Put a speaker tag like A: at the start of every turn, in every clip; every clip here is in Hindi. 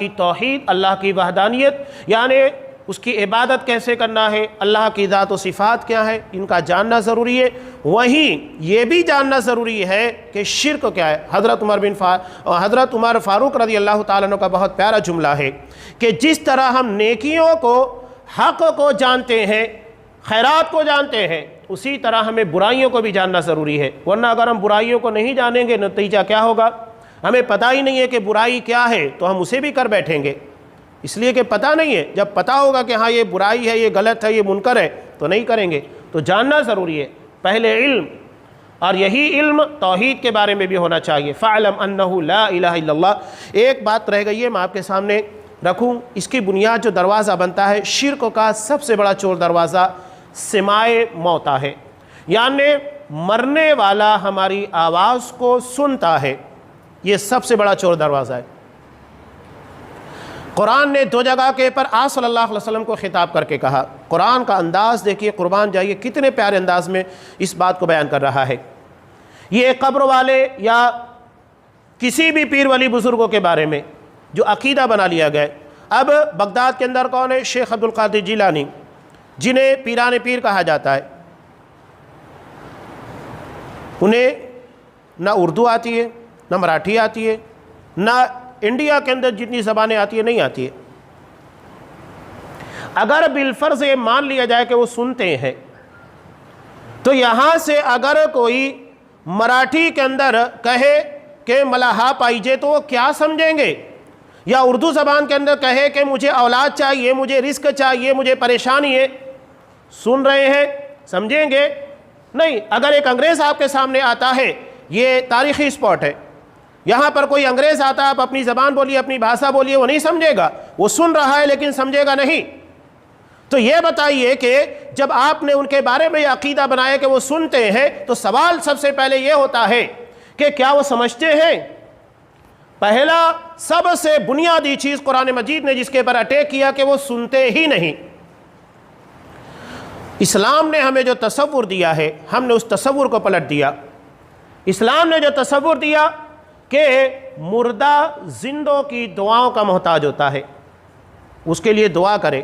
A: की तौहीद, अल्लाह की वहदानियत, यानी उसकी इबादत कैसे करना है, अल्लाह की ज़ात व सिफ़ात क्या है, इनका जानना ज़रूरी है। वहीं ये भी जानना ज़रूरी है कि शिर्क क्या है। हज़रत उमर फ़ारूक रज़ी अल्लाह ताला अन्हु का बहुत प्यारा जुमला है कि जिस तरह हम नेकियों को, हक़ को जानते हैं, खैरात को जानते हैं, उसी तरह हमें बुराइयों को भी जानना ज़रूरी है। वरना अगर हम बुराइयों को नहीं जानेंगे, नतीजा क्या होगा, हमें पता ही नहीं है कि बुराई क्या है, तो हम उसे भी कर बैठेंगे, इसलिए कि पता नहीं है। जब पता होगा कि हाँ ये बुराई है, ये गलत है, ये मुनकर है, तो नहीं करेंगे। तो जानना ज़रूरी है, पहले इल्म, और यही इल्म तौहीद के बारे में भी होना चाहिए। फ़अलम अन्नहु ला इलाहा इल्लल्लाह। एक बात रह गई है, मैं आपके सामने रखूँ, इसकी बुनियाद जो दरवाज़ा बनता है शिर्क का, सबसे बड़ा चोर दरवाज़ा सिमाए मौता है, यानी मरने वाला हमारी आवाज़ को सुनता है। ये सबसे बड़ा चोर दरवाज़ा है। कुरान ने दो जगह के पर आप सल्लल्लाहु अलैहि वसल्लम को खिताब करके कहा। कुरान का अंदाज़ देखिए, कुर्बान जाइए, कितने प्यारे अंदाज में इस बात को बयान कर रहा है। ये कब्र वाले या किसी भी पीर वली बुज़ुर्गों के बारे में जो अकीदा बना लिया गया। अब बगदाद के अंदर कौन है? शेख अब्दुल कादिर जिलानी, जिन्हें पीरान पीर कहा जाता है। उन्हें ना उर्दू आती है, ना मराठी आती है, ना इंडिया के अंदर जितनी ज़बानें आती है नहीं आती है। अगर बिलफर्ज ये मान लिया जाए कि वो सुनते हैं, तो यहाँ से अगर कोई मराठी के अंदर कहे कि मलाहा पाइजे, तो वो क्या समझेंगे? या उर्दू ज़बान के अंदर कहे कि मुझे औलाद चाहिए, मुझे रिस्क चाहिए, मुझे परेशानी है, सुन रहे हैं, समझेंगे? नहीं। अगर एक अंग्रेज़ आपके सामने आता है, ये तारीख़ी स्पॉट है, यहाँ पर कोई अंग्रेज़ आता है, आप अपनी ज़बान बोलिए, अपनी भाषा बोलिए, वो नहीं समझेगा, वो सुन रहा है लेकिन समझेगा नहीं। तो ये बताइए कि जब आपने उनके बारे में अकीदा बनाया कि वो सुनते हैं, तो सवाल सबसे पहले ये होता है कि क्या वो समझते हैं? पहला सबसे बुनियादी चीज़ कुरान मजीद ने जिसके पर अटैक किया कि वो सुनते ही नहीं। इस्लाम ने हमें जो तसव्वुर दिया है, हमने उस तसव्वुर को पलट दिया। इस्लाम ने जो तसव्वुर दिया कि मुर्दा जिंदों की दुआओं का मोहताज होता है, उसके लिए दुआ करे।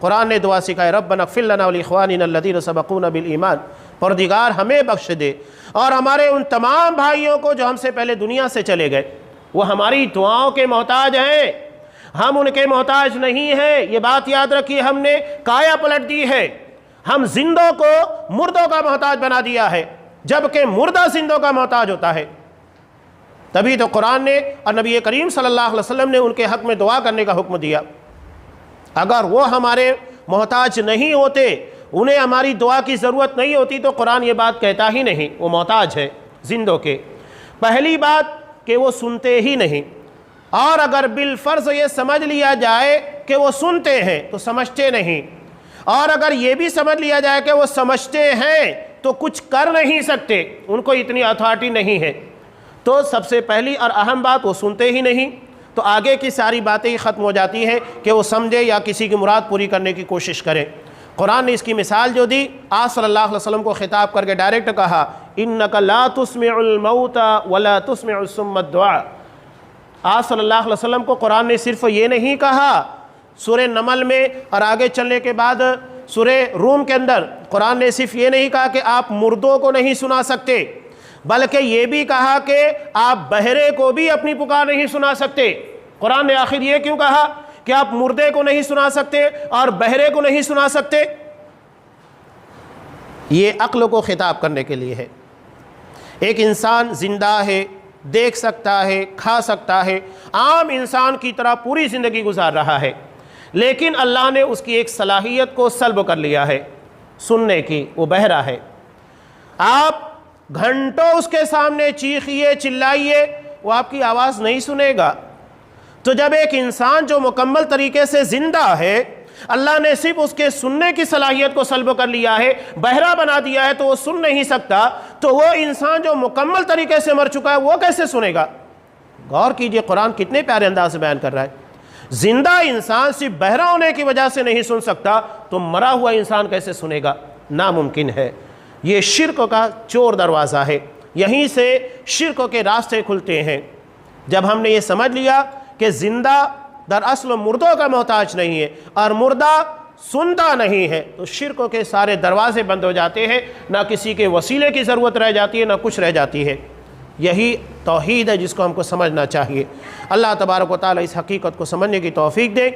A: कुरान ने दुआ सिखाई, रब्बना इग़फिर लना व लिइख़वानिना अल्लज़ीना सबक़ूना बिल ईमान, परदिगार हमें बख्श दे और हमारे उन तमाम भाइयों को जो हमसे पहले दुनिया से चले गए। वो हमारी दुआओं के मोहताज हैं, हम उनके मोहताज नहीं हैं। ये बात याद रखिए, हमने काया पलट दी है। हम जिंदों को मुर्दों का मोहताज बना दिया है, जबकि मुर्दा जिंदों का मोहताज होता है। तभी तो कुरान ने और नबी करीम सल्लल्लाहु अलैहि वसल्लम ने उनके हक़ में दुआ करने का हुक्म दिया। अगर वो हमारे मोहताज नहीं होते, उन्हें हमारी दुआ की ज़रूरत नहीं होती, तो कुरान ये बात कहता ही नहीं वो मोहताज है जिंदों के। पहली बात कि वो सुनते ही नहीं, और अगर बिलफर्ज ये समझ लिया जाए कि वो सुनते हैं तो समझते नहीं, और अगर ये भी समझ लिया जाए कि वो समझते हैं तो कुछ कर नहीं सकते, उनको इतनी अथॉरिटी नहीं है, तो सबसे पहली और अहम बात वो सुनते ही नहीं, तो आगे की सारी बातें ही ख़त्म हो जाती हैं कि वो समझे या किसी की मुराद पूरी करने की कोशिश करें। कुरान ने इसकी मिसाल जो दी, आप सल्लल्लाहु अलैहि वसल्लम को खिताब करके डायरेक्ट कहा, इन्नका ला तुस्मिउल मौता वला तुस्मिउस सुम्मा दुआ। आप सल्लल्लाहु अलैहि वसल्लम को कुरान ने सिर्फ ये नहीं कहा, सूरह नमल में और आगे चलने के बाद सूरह रूम के अंदर कुरान ने सिर्फ ये नहीं कहा कि आप मुर्दों को नहीं सुना सकते, बल्कि ये भी कहा कि आप बहरे को भी अपनी पुकार नहीं सुना सकते। कुरान ने आखिर ये क्यों कहा कि आप मुर्दे को नहीं सुना सकते और बहरे को नहीं सुना सकते? ये अक्ल को खिताब करने के लिए है। एक इंसान जिंदा है, देख सकता है, खा सकता है, आम इंसान की तरह पूरी ज़िंदगी गुजार रहा है, लेकिन अल्लाह ने उसकी एक सलाहियत को सल्ब कर लिया है, सुनने की। वो बहरा है। आप घंटों उसके सामने चीखिए, चिल्लाइए, वो आपकी आवाज़ नहीं सुनेगा। तो जब एक इंसान जो मुकम्मल तरीके से ज़िंदा है, अल्लाह ने सिर्फ उसके सुनने की सलाहियत को सल्ब कर लिया है, बहरा बना दिया है, तो वो सुन नहीं सकता, तो वो इंसान जो मुकम्मल तरीके से मर चुका है वो कैसे सुनेगा? गौर कीजिए, कुरान कितने प्यारे अंदाज से बयान कर रहा है। जिंदा इंसान सिर्फ बहरा होने की वजह से नहीं सुन सकता, तो मरा हुआ इंसान कैसे सुनेगा? नामुमकिन है। ये शिर्क का चोर दरवाज़ा है, यहीं से शिर्क के रास्ते खुलते हैं। जब हमने ये समझ लिया कि ज़िंदा दरअसल मुर्दों का मोहताज नहीं है और मुर्दा सुनता नहीं है, तो शिर्क के सारे दरवाजे बंद हो जाते हैं, ना किसी के वसीले की ज़रूरत रह जाती है, ना कुछ रह जाती है। यही तौहीद है जिसको हमको समझना चाहिए। अल्लाह तबारक व तआला इस हकीकत को समझने की तौफीक दे।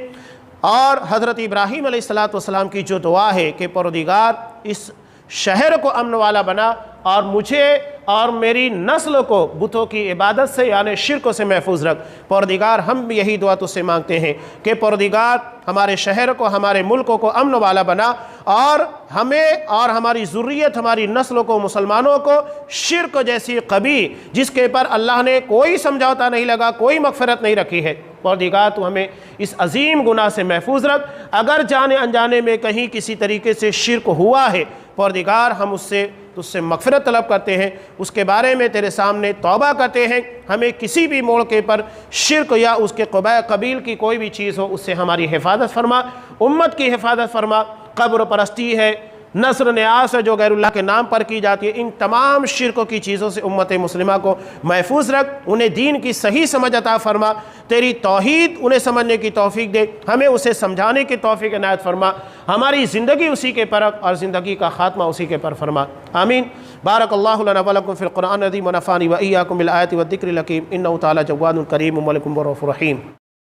A: और हज़रत इब्राहीम अलैहिस्सलातु वस्सलाम की जो दुआ है कि परवरदिगार इस शहर को अमन वाला बना और मुझे और मेरी नस्ल को बुतों की इबादत से यानी शिर्क से महफूज रख। परवरदिगार हम भी यही दुआ तुझसे मांगते हैं कि परवरदिगार हमारे शहर को, हमारे मुल्क को अमन वाला बना और हमें और हमारी ज़ुर्रियत, हमारी नस्ल को, मुसलमानों को शिर्क जैसी कभी जिसके पर अल्लाह ने कोई समझौता नहीं लगा, कोई मग़फ़िरत नहीं रखी है, परवरदिगार तू हमें इस अजीम गुनाह से महफूज रख। अगर जाने अनजाने में कहीं किसी तरीके से शिर्क हुआ है, परवरदिगार हम उससे तुझसे मग़फ़िरत तलब करते हैं, उसके बारे में तेरे सामने तौबा करते हैं। हमें किसी भी मौके पर शिर्क या उसके कबील की कोई भी चीज़ हो उससे हमारी हिफाजत फरमा, उम्मत की हिफाजत फरमा। कब्र परस्ती है, नस्र न्यास है जो गैरुल्लाह के नाम पर की जाती है, इन तमाम शिर्कों की चीज़ों से उम्मत मुस्लिमा को महफूज रख। उन्हें दीन की सही समझ अता फरमा, तेरी तौहीद उन्हें समझने की तौफीक दे, हमें उसे समझाने की तौफीक इनायत फरमा। हमारी ज़िंदगी उसी के परख और ज़िंदगी का ख़ात्मा उसी के पर फरमा। आमीन। बारकल्लाहु लना व लकुम फ़िल क़ुरआनिल अज़ीम व नफ़अनी व इय्याकुम बिल आयाति व ज़िक्रिल हकीम। इन्नहु तआला जव्वादुन करीमुन व लकुम रऊफ़ुर रहीम।